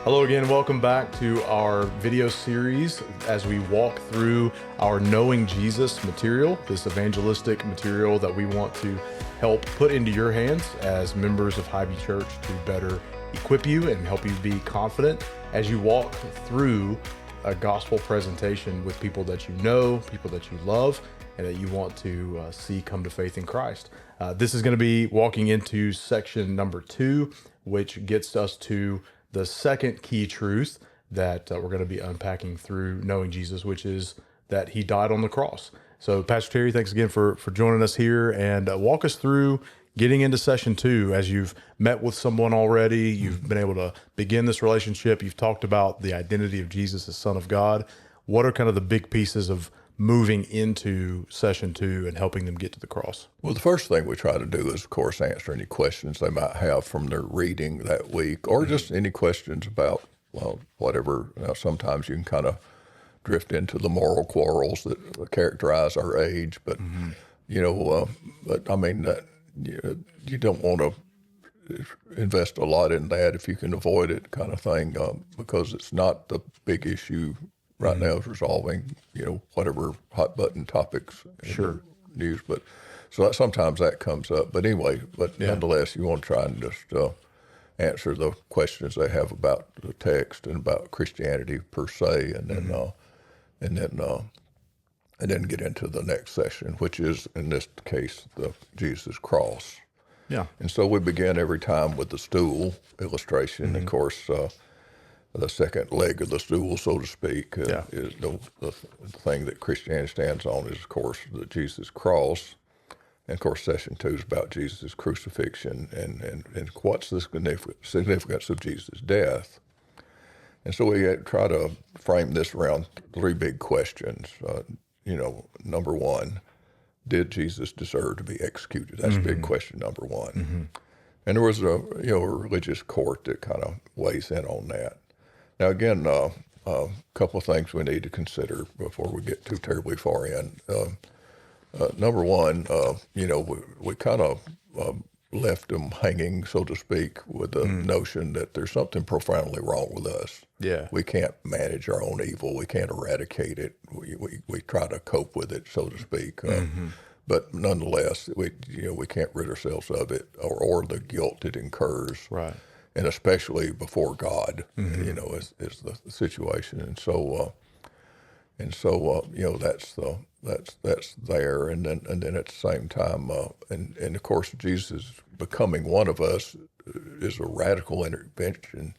Hello again, welcome back to our video series as we walk through our Knowing Jesus material, this evangelistic material that we want to help put into your hands as members of Hy-Vee Church to better equip you and help you be confident as you walk through a gospel presentation with people that you know, people that you love, and that you want to see come to faith in Christ. This is going to be walking into section number 2, which gets us to the second key truth that we're going to be unpacking through Knowing Jesus, which is that he died on the cross. So Pastor Terry, thanks again for joining us here, and walk us through getting into session 2. As you've met with someone already, you've been able to begin this relationship, you've talked about the identity of Jesus as Son of God. What are kind of the big pieces of moving into session 2 and helping them get to the cross? Well, the first thing we try to do is, of course, answer any questions they might have from their reading that week, or just any questions about, well, whatever. Now, sometimes you can kind of drift into the moral quarrels that characterize our age, but, but I mean, you don't want to invest a lot in that if you can avoid it, kind of thing, because it's not the big issue right now is resolving, whatever hot button topics in the news. But so sometimes that comes up. But anyway, nonetheless, you want to try and just answer the questions they have about the text and about Christianity per se, and then get into the next session, which is in this case the Jesus cross. Yeah. And so we begin every time with the stool illustration. Of course, the second leg of the stool, so to speak, is the thing that Christianity stands on is, of course, the Jesus cross. And, of course, session 2 is about Jesus' crucifixion and what's the significance of Jesus' death. And so we try to frame this around 3 big questions. Number 1, did Jesus deserve to be executed? That's big question number 1. And there was a religious court that kind of weighs in on that. Now, again, a couple of things we need to consider before we get too terribly far in. Number 1, we kind of left them hanging, so to speak, with the notion that there's something profoundly wrong with us. Yeah. We can't manage our own evil. We can't eradicate it. We try to cope with it, so to speak. But nonetheless, we can't rid ourselves of it or the guilt it incurs. Right. And especially before God, is the situation, and so that's there, and then at the same time, and of course, Jesus becoming one of us is a radical intervention,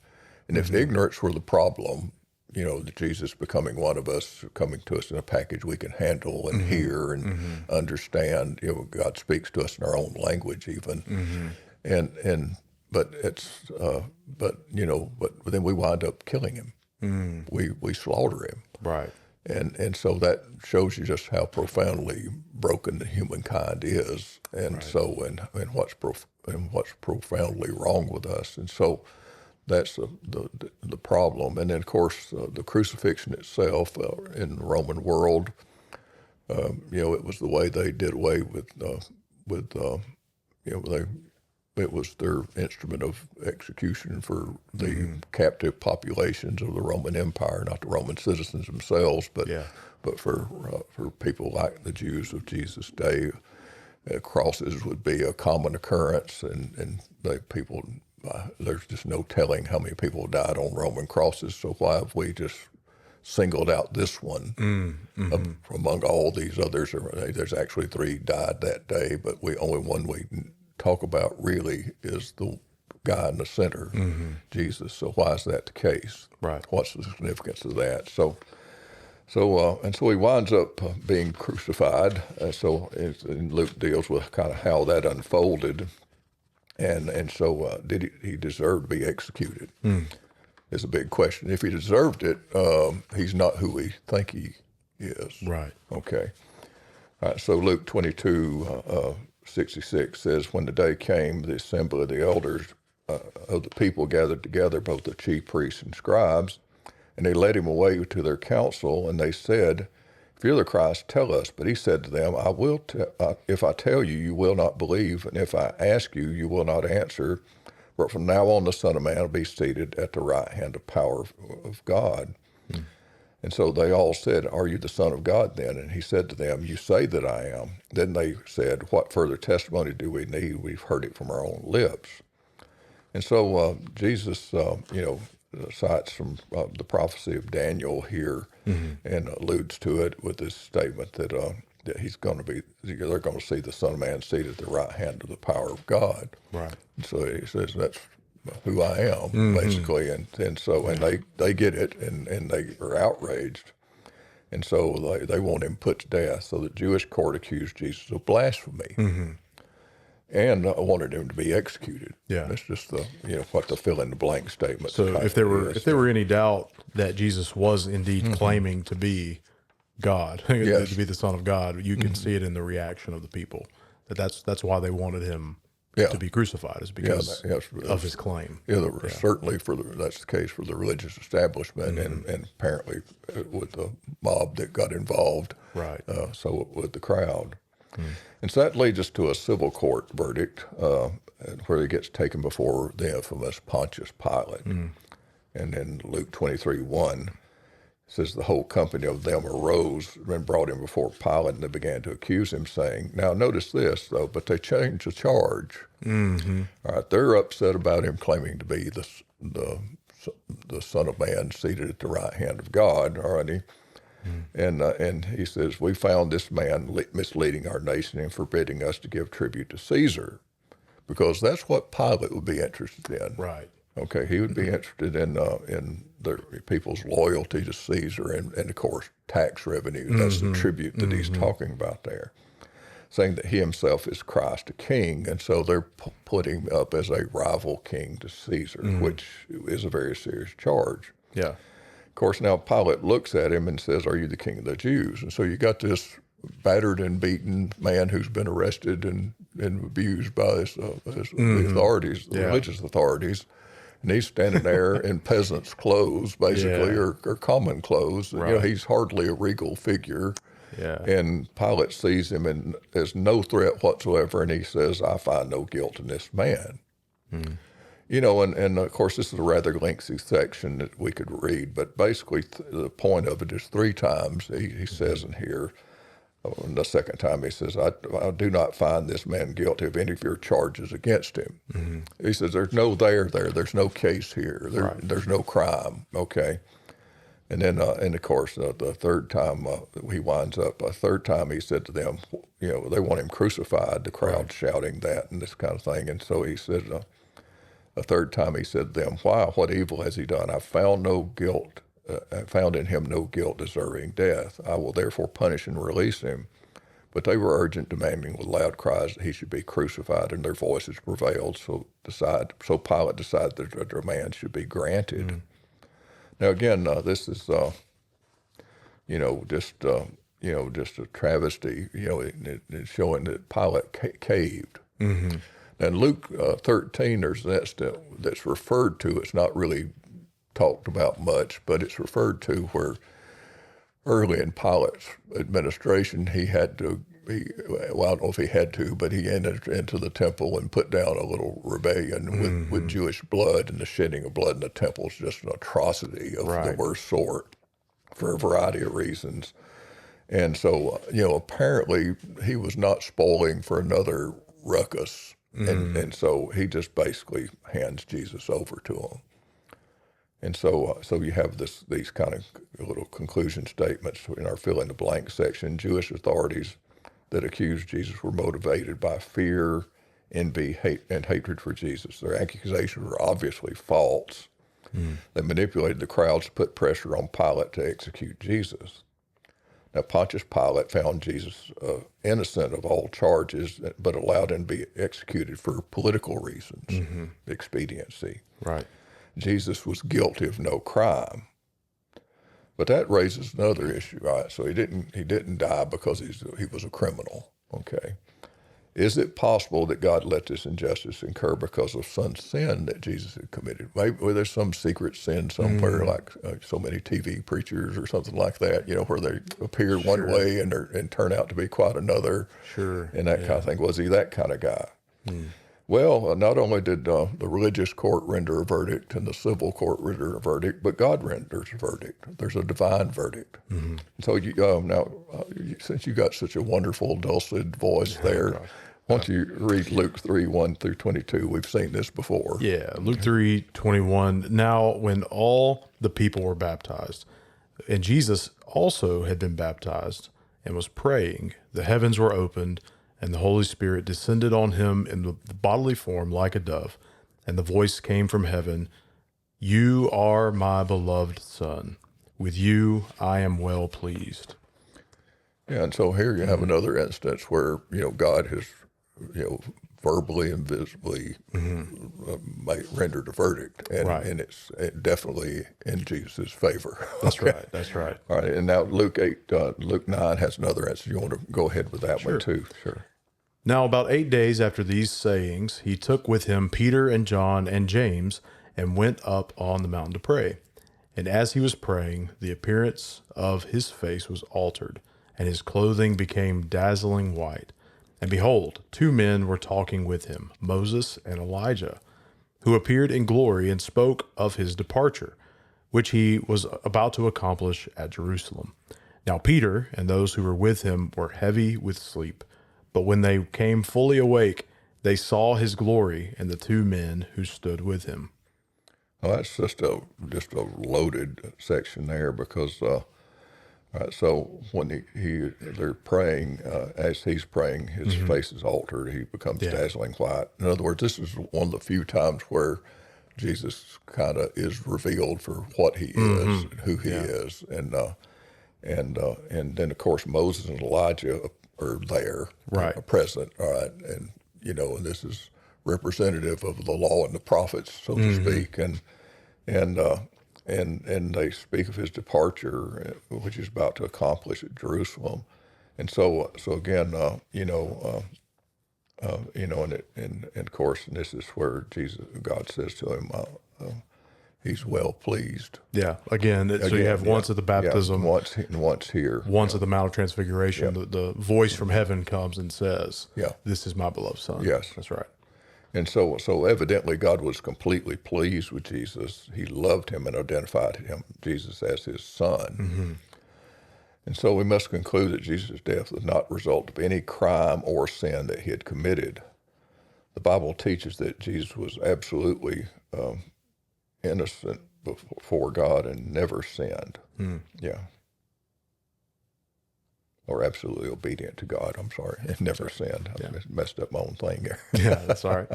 and if ignorance were the problem, that Jesus becoming one of us, coming to us in a package we can handle and hear and understand. God speaks to us in our own language, even, But then we wind up killing him. We slaughter him. Right. And so that shows you just how profoundly broken humankind is, and so and what's profoundly wrong with us. And so that's the problem. And then of course the crucifixion itself in the Roman world, it was the way they did away with it was their instrument of execution for the captive populations of the Roman Empire, not the Roman citizens themselves, but for people like the Jews of Jesus' day. Crosses would be a common occurrence, and there's just no telling how many people died on Roman crosses. So why have we just singled out this one among all these others? There's actually 3 died that day, but only one we talk about really is the guy in the center, Jesus. So why is that the case? Right. What's the significance of that? So he winds up being crucified. And Luke deals with kind of how that unfolded, and so did he deserve to be executed? Is a big question. If he deserved it, he's not who we think he is. Right. Okay. All right. So Luke 22:66 says, when the day came, the assembly of the elders of the people gathered together, both the chief priests and scribes, and they led him away to their council, and they said, if you're the Christ, tell us. But he said to them, if I tell you, you will not believe, and if I ask you, you will not answer. For from now on the Son of Man will be seated at the right hand of power of God. And so they all said, are you the Son of God then? And he said to them, you say that I am. Then they said, what further testimony do we need? We've heard it from our own lips. And so Jesus, cites from the prophecy of Daniel here and alludes to it with this statement that he's going to be, they're going to see the Son of Man seated at the right hand of the power of God. Right. And so he says, that's who I am, basically. And they get it, and they are outraged. And so they want him put to death. So the Jewish court accused Jesus of blasphemy. And wanted him to be executed. Yeah. That's just the what the fill in the blank statement. So if there were any doubt that Jesus was indeed claiming to be God, Yes. to be the Son of God, you can see it in the reaction of the people. That's why they wanted him to be crucified, is because of his claim. Yeah, certainly that's the case for the religious establishment, and apparently with the mob that got involved. Right. So with the crowd. And so that leads us to a civil court verdict where he gets taken before the infamous Pontius Pilate. And in Luke 23:1, it says the whole company of them arose and brought him before Pilate, and they began to accuse him, saying, now notice this, though, but they changed the charge. All right, they're upset about him claiming to be the Son of Man seated at the right hand of God, already. And he says, we found this man misleading our nation and forbidding us to give tribute to Caesar, because that's what Pilate would be interested in. Right. Okay, he would be interested in the people's loyalty to Caesar and of course, tax revenue. That's the tribute that he's talking about there, saying that he himself is Christ, a king, and so they're putting him up as a rival king to Caesar, which is a very serious charge. Yeah. Of course, now Pilate looks at him and says, are you the king of the Jews? And so you got this battered and beaten man who's been arrested and abused by the authorities, the religious authorities. And he's standing there in peasant's clothes, basically, or common clothes. Right. He's hardly a regal figure. Yeah. And Pilate sees him and there's no threat whatsoever. And he says, I find no guilt in this man. And of course, this is a rather lengthy section that we could read, but basically the point of it is 3 times he says in here, and the second time he says, I do not find this man guilty of any of your charges against him. He says, there's no there's no case here, there's no crime, okay? And then, and of course, the third time he winds up, a third time he said to them, they want him crucified, the crowd shouting that and this kind of thing, and so he said, a third time he said to them, why, what evil has he done? I found no guilt. I found in him no guilt deserving death. I will therefore punish and release him. But they were urgent, demanding with loud cries that he should be crucified, and their voices prevailed. So Pilate decided that the demand should be granted. Now again, this is just a travesty. It's showing that Pilate caved. And Luke 13, there's that's referred to. It's not really talked about much, but it's referred to where early in Pilate's administration, I don't know if he had to, but he entered into the temple and put down a little rebellion with Jewish blood, and the shedding of blood in the temple is just an atrocity of the worst sort for a variety of reasons. And so, apparently he was not spoiling for another ruckus. And so he just basically hands Jesus over to him. And so you have these kind of little conclusion statements in our fill in the blank section. Jewish authorities that accused Jesus were motivated by fear, envy, hate, and hatred for Jesus. Their accusations were obviously false. They manipulated the crowds to put pressure on Pilate to execute Jesus. Now, Pontius Pilate found Jesus innocent of all charges, but allowed him to be executed for political reasons, expediency. Right. Jesus was guilty of no crime. But that raises another issue, right? So he didn't die because he was a criminal, okay? Is it possible that God let this injustice incur because of some sin that Jesus had committed? Maybe there's some secret sin somewhere, like so many TV preachers or something like that, where they appear one way and turn out to be quite another, and that kind of thing. Was he that kind of guy? Well, not only did the religious court render a verdict and the civil court render a verdict, but God renders a verdict. There's a divine verdict. Mm-hmm. So since you got such a wonderful, dulcet voice there, why don't you read Luke 3, 1 through 22? We've seen this before. Yeah, Luke 3, 21. Now, when all the people were baptized, and Jesus also had been baptized and was praying, the heavens were opened, and the Holy Spirit descended on him in the bodily form like a dove. And the voice came from heaven, "You are my beloved Son. With you I am well pleased." Yeah, and so here you have another instance where, God has, verbally and visibly rendered a verdict, and it's definitely in Jesus' favor. That's right. That's right. All right, and now Luke 9 has another instance. You want to go ahead with that one too? Sure. Now, about 8 days after these sayings, he took with him Peter and John and James and went up on the mountain to pray. And as he was praying, the appearance of his face was altered, and his clothing became dazzling white. And behold, 2 men were talking with him, Moses and Elijah, who appeared in glory and spoke of his departure, which he was about to accomplish at Jerusalem. Now Peter and those who were with him were heavy with sleep. But when they came fully awake, they saw his glory and the 2 men who stood with him. Well, that's just a loaded section there because, so when they're praying, as he's praying, his face is altered. He becomes dazzling white. In other words, this is one of the few times where Jesus kind of is revealed for what he is, and who he is, and then of course Moses and Elijah are there, present, all right, and and this is representative of the law and the prophets, so to speak, and they speak of his departure, which he's about to accomplish at Jerusalem, and so again, and of course, and this is where God says to him, he's well pleased. Yeah. Again, so you have once at the baptism, once here, once at the Mount of Transfiguration. The voice from heaven comes and says, "This is my beloved Son." Yes, that's right. And so evidently God was completely pleased with Jesus. He loved him and identified Jesus as his Son. Mm-hmm. And so we must conclude that Jesus' death was not the result of any crime or sin that he had committed. The Bible teaches that Jesus was absolutely innocent before God and never sinned. Yeah. Or absolutely obedient to God. I'm sorry. And never sinned. I messed up my own thing here. Yeah, that's all right.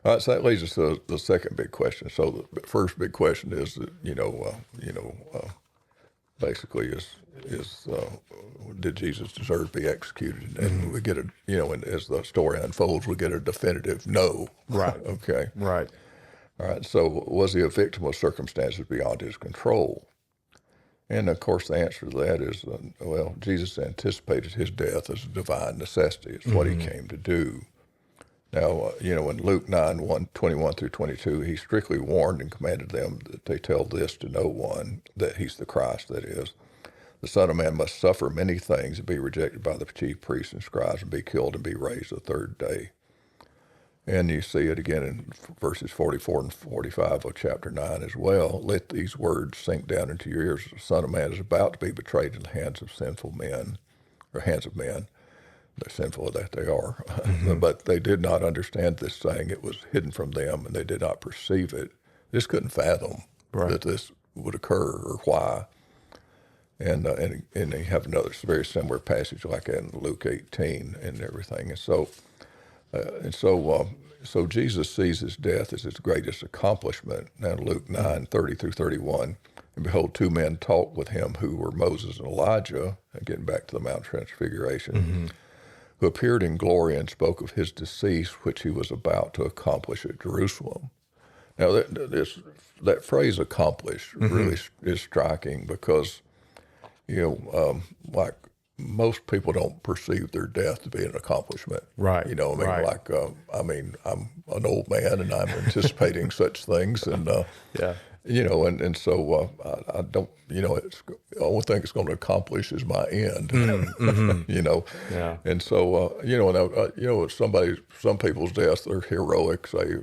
All right, so that leads us to the second big question. So the first big question is that, basically is did Jesus deserve to be executed? And we get and as the story unfolds, we get a definitive no. Right. Okay. Right. All right, so was he a victim of circumstances beyond his control? And of course, the answer to that is, Jesus anticipated his death as a divine necessity. It's what he came to do. Now, in Luke 9, 21 through 22, he strictly warned and commanded them that they tell this to no one, that he's the Christ, that is. The Son of Man must suffer many things and be rejected by the chief priests and scribes and be killed and be raised the 3rd day. And you see it again in verses 44 and 45 of chapter 9 as well. Let these words sink down into your ears. The Son of Man is about to be betrayed in the hands of sinful men, or hands of men. They're sinful that they are. But they did not understand this saying. It was hidden from them, and they did not perceive it. They just couldn't fathom that this would occur or why. And they have another very similar passage like that in Luke 18 and everything. And so Jesus sees his death as his greatest accomplishment. Now Luke 9, 30 through 31, and behold, 2 men talked with him who were Moses and Elijah, and getting back to the Mount Transfiguration, who appeared in glory and spoke of his decease, which he was about to accomplish at Jerusalem. Now that phrase "accomplish" really is striking because, like, most people don't perceive their death to be an accomplishment. Right. I'm an old man and I'm anticipating such things. And And so I don't, it's the only thing it's going to accomplish is my end, Yeah. And so, some people's deaths, they're heroic. Say,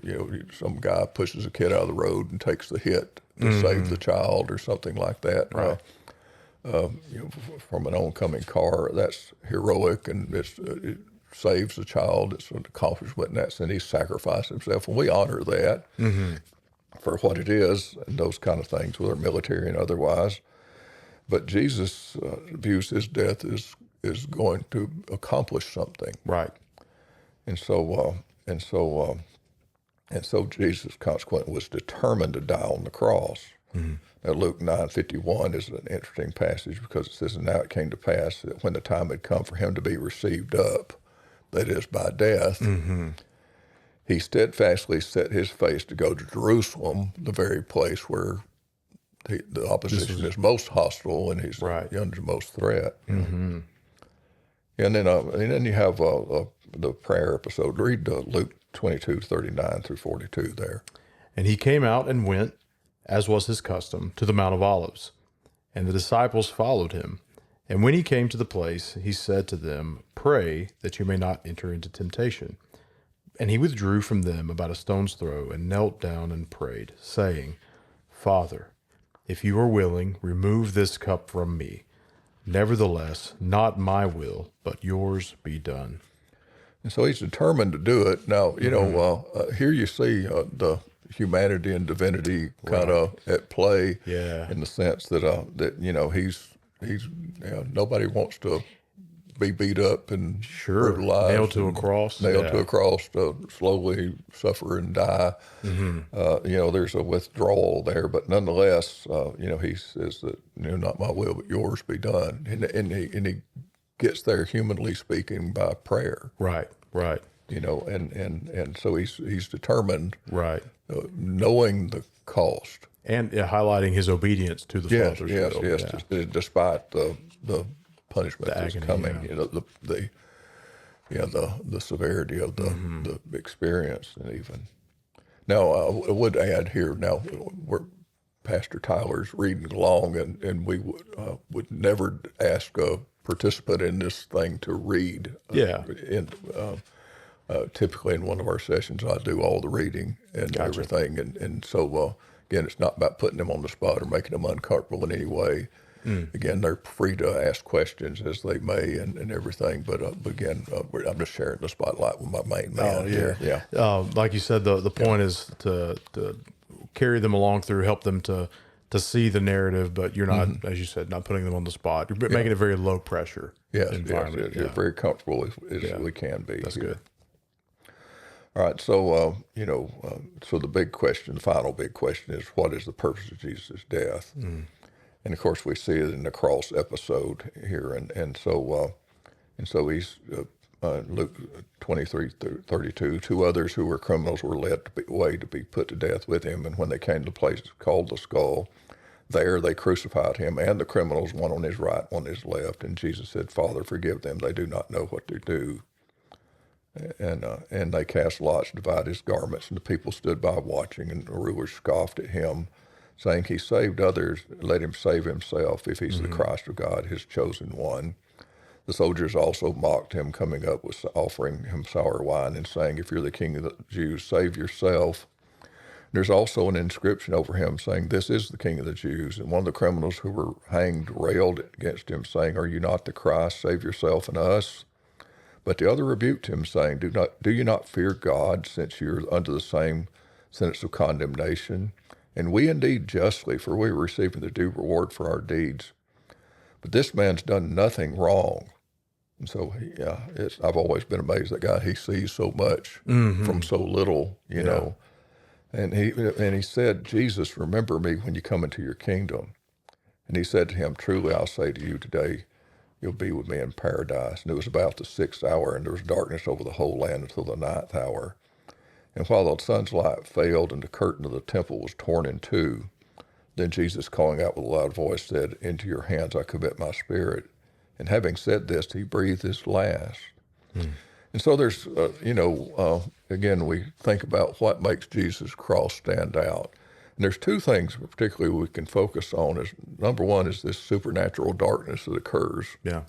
some guy pushes a kid out of the road and takes the hit to save the child or something like that. Right. From an oncoming car, that's heroic, and it saves the child. It's an accomplishment in that sense. He sacrificed himself, and we honor that for what it is, and those kind of things, whether military and otherwise. But Jesus views his death as going to accomplish something, Right. and so Jesus consequently was determined to die on the cross. Now, Luke 9:51 is an interesting passage because it says, "And now it came to pass that when the time had come for him to be received up, that is, by death, he steadfastly set his face to go to Jerusalem, the very place where the opposition is most hostile and he's under most threat." And then you have the prayer episode. Read Luke 22:39 through 42 there. And he came out and went, as was his custom, to the Mount of Olives. And the disciples followed him. And when he came to the place, he said to them, "Pray that you may not enter into temptation." And he withdrew from them about a stone's throw and knelt down and prayed, saying, "Father, if you are willing, remove this cup from me. Nevertheless, not my will, but yours be done." And so he's determined to do it. Now, here you see the humanity and divinity kind of at play, in the sense that he's nobody wants to be beat up and brutalized, nailed to a cross, to slowly suffer and die. There's a withdrawal there, but nonetheless, he says that not my will but yours be done, and he gets there, humanly speaking, by prayer. Right. And so he's determined, knowing the cost, and highlighting his obedience to the Father's will. Yes. Despite the punishment that's agony, coming, the severity of the experience, and even now I would add here. Now, where Pastor Tyler's reading along, and we would never ask a participant in this thing to read. Typically in one of our sessions, I do all the reading and everything, and so again, it's not about putting them on the spot or making them uncomfortable in any way. Again, they're free to ask questions as they may and everything, but again, I'm just sharing the spotlight with my main man here. Like you said, the point is to carry them along through, help them to see the narrative, but you're not, as you said, not putting them on the spot. You're making it very low pressure environment. You're very comfortable as we can be. That's good. All right, so so the big question, the final big question, is what is the purpose of Jesus' death? And of course, we see it in the cross episode here, and so he's Luke 23:32. Two others who were criminals were led away to be put to death with him, and when they came to the place called the Skull, there they crucified him and the criminals, one on his right, one on his left. And Jesus said, "Father, forgive them; they do not know what they do." And they cast lots to divide his garments, and the people stood by watching, and the rulers scoffed at him, saying, "He saved others, let him save himself, if he's the Christ of God, his chosen one." The soldiers also mocked him, coming up with offering him sour wine and saying, "If you're the king of the Jews, save yourself." There's also an inscription over him saying, "This is the king of the Jews." And one of the criminals who were hanged railed against him, saying, "Are you not the Christ? Save yourself and us." But the other rebuked him, saying, Do you not fear God, since you're under the same sentence of condemnation? And we indeed justly, for we are receiving the due reward for our deeds. But this man's done nothing wrong. And so, I've always been amazed at God. He sees so much from so little, you know. And he said, "Jesus, remember me when you come into your kingdom." And he said to him, "Truly I'll say to you today, you'll be with me in paradise." And it was about the 6th hour, and there was darkness over the whole land until the 9th hour. And while the sun's light failed and the curtain of the temple was torn in two, then Jesus, calling out with a loud voice, said, "Into your hands I commit my spirit." And having said this, he breathed his last. And so there's, again, we think about what makes Jesus' cross stand out. And there's two things particularly we can focus on. Is number one is this supernatural darkness that occurs. Yeah.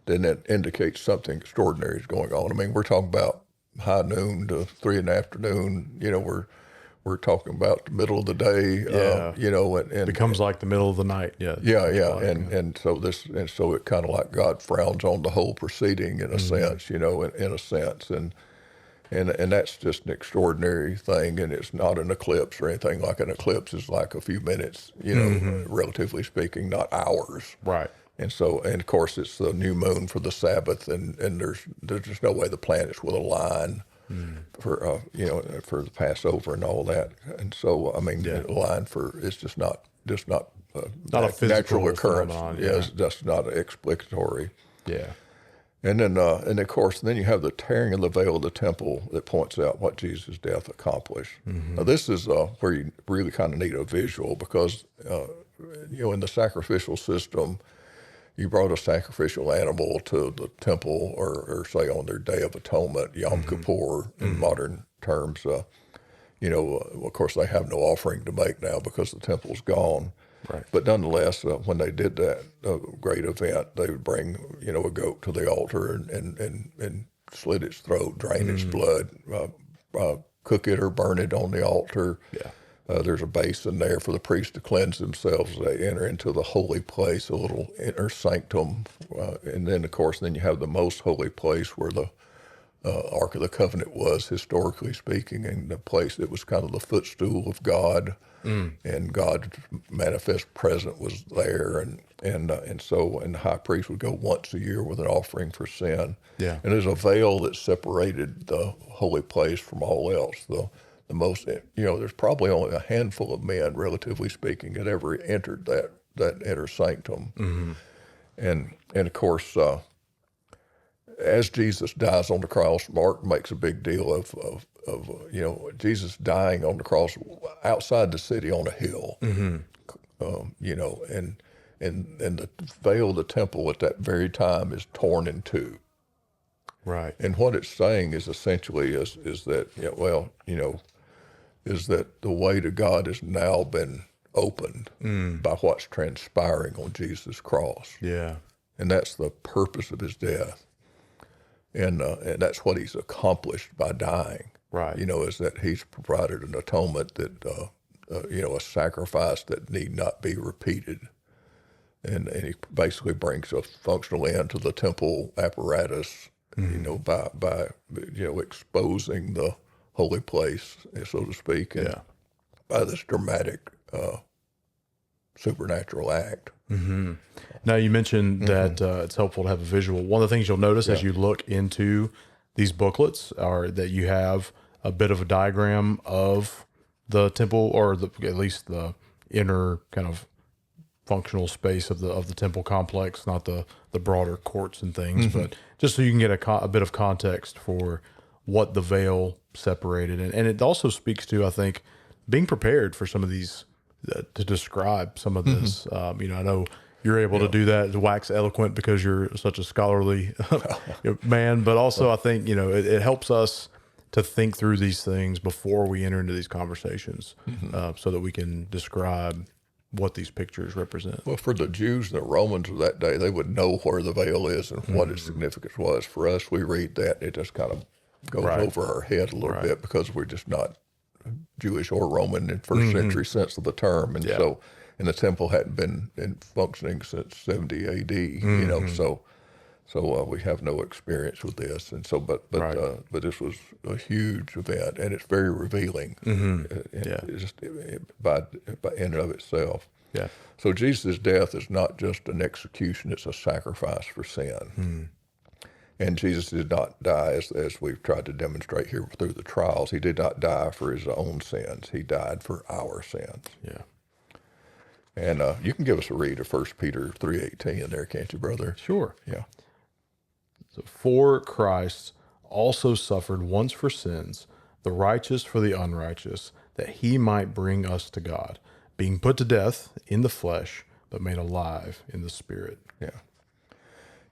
Then that indicates something extraordinary is going on. I mean, we're talking about high noon to 3 in the afternoon. We're talking about the middle of the day. And becomes like the middle of the night. Yeah. Yeah. And so it kind of like God frowns on the whole proceeding in a sense. In a sense, and that's just an extraordinary thing. And it's not an eclipse or anything. Like an eclipse is like a few minutes. Relatively speaking, not hours. Right. And of course, it's the new moon for the Sabbath, and there's just no way the planets will align for the Passover and all that. And so, I mean, align for it's just not not a physical natural occurrence. phenomenon. Yeah, it's just not explicatory. Yeah. And then, of course, then you have the tearing of the veil of the temple that points out what Jesus' death accomplished. Now, this is where you really kind of need a visual because, in the sacrificial system, you brought a sacrificial animal to the temple or say on their Day of Atonement, Yom Kippur in modern terms. Of course, they have no offering to make now because the temple's gone. Right. But nonetheless, when they did that great event, they would bring, a goat to the altar and slit its throat, drain its blood, cook it or burn it on the altar. Yeah. There's a basin there for the priests to cleanse themselves as they enter into the holy place, a little inner sanctum. And then, of course, you have the most holy place where the Ark of the Covenant was, historically speaking, and the place that was kind of the footstool of God. And God's manifest presence was there. And so the high priest would go once a year with an offering for sin. Yeah. And there's a veil that separated the holy place from all else. The most, there's probably only a handful of men, relatively speaking, that ever entered that inner sanctum. And of course, as Jesus dies on the cross, Mark makes a big deal of Jesus dying on the cross outside the city on a hill. And the veil of the temple at that very time is torn in two. Right. And what it's saying is essentially is that is that the way to God has now been opened by what's transpiring on Jesus' cross. Yeah. And that's the purpose of his death. And that's what he's accomplished by dying. Right. Is that he's provided an atonement that, a sacrifice that need not be repeated. And he basically brings a functional end to the temple apparatus, by exposing the holy place, so to speak, and by this dramatic supernatural act. Now, you mentioned that it's helpful to have a visual. One of the things you'll notice as you look into these booklets are that you have a bit of a diagram of the temple, or at least the inner kind of functional space of the temple complex, not the broader courts and things, but just so you can get a bit of context for what the veil separated. And it also speaks to, I think, being prepared for some of these, to describe some of this. I know you're able to do that, to wax eloquent because you're such a scholarly man, but also I think, it helps us to think through these things before we enter into these conversations, so that we can describe what these pictures represent. Well, for the Jews and the Romans of that day, they would know where the veil is and what its significance was. For us, we read that, it just kind of goes over our head a little bit because we're just not Jewish or Roman in first century sense of the term. And so, and the temple hadn't been in functioning since 70 AD, so we have no experience with this. And so, but this was a huge event, and it's very revealing just by in and of itself. Yeah. So Jesus' death is not just an execution, it's a sacrifice for sin. And Jesus did not die, as we've tried to demonstrate here through the trials. He did not die for his own sins. He died for our sins. Yeah. And you can give us a read of 1 Peter 3:18 there, can't you, brother? Sure. Yeah. So, for Christ also suffered once for sins, the righteous for the unrighteous, that he might bring us to God, being put to death in the flesh, but made alive in the spirit. Yeah.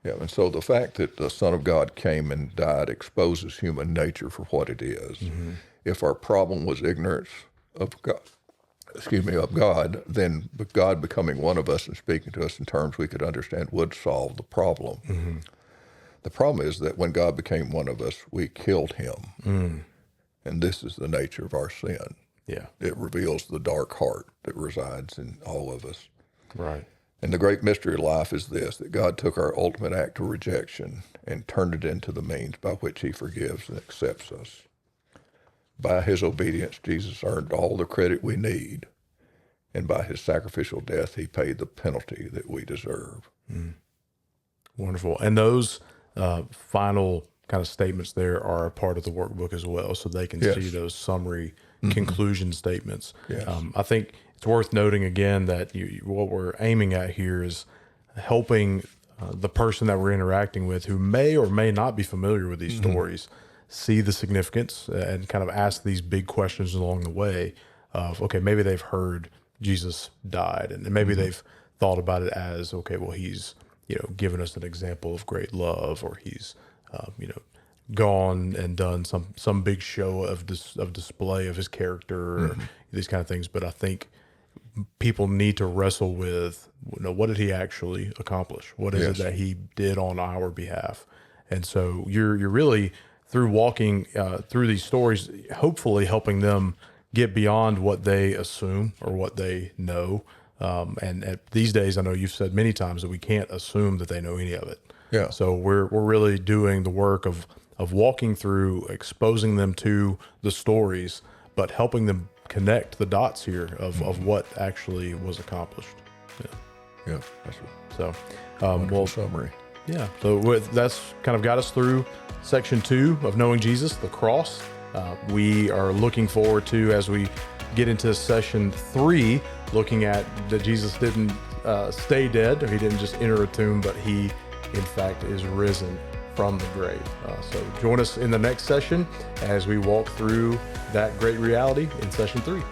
Yeah, and so the fact that the Son of God came and died exposes human nature for what it is. If our problem was ignorance of of God, then God becoming one of us and speaking to us in terms we could understand would solve the problem. Mm-hmm. The problem is that when God became one of us, we killed him. Mm. And this is the nature of our sin. Yeah. It reveals the dark heart that resides in all of us. Right. And the great mystery of life is this, that God took our ultimate act of rejection and turned it into the means by which he forgives and accepts us. By his obedience, Jesus earned all the credit we need. And by his sacrificial death, he paid the penalty that we deserve. Mm. Wonderful. And those final kind of statements there are a part of the workbook as well, so they can see those summary conclusion statements. Yes. I think it's worth noting again that what we're aiming at here is helping the person that we're interacting with who may or may not be familiar with these stories see the significance and kind of ask these big questions along the way of, okay, maybe they've heard Jesus died, and maybe they've thought about it as, okay, well, he's, given us an example of great love, or he's, gone and done some big show of display of his character, or these kind of things. But I think people need to wrestle with, what did he actually accomplish? What is it that he did on our behalf? And so you're really, through walking through these stories, hopefully helping them get beyond what they assume or what they know. And these days, I know you've said many times that we can't assume that they know any of it. Yeah. So we're really doing the work of walking through, exposing them to the stories, but helping them connect the dots here of what actually was accomplished. Yeah. That's So, well, summary. Yeah. So that's kind of got us through section 2 of Knowing Jesus, the cross. We are looking forward to, as we get into session 3, looking at that Jesus didn't stay dead, or he didn't just enter a tomb, but he, in fact, is risen from the grave. So join us in the next session as we walk through that great reality in session 3.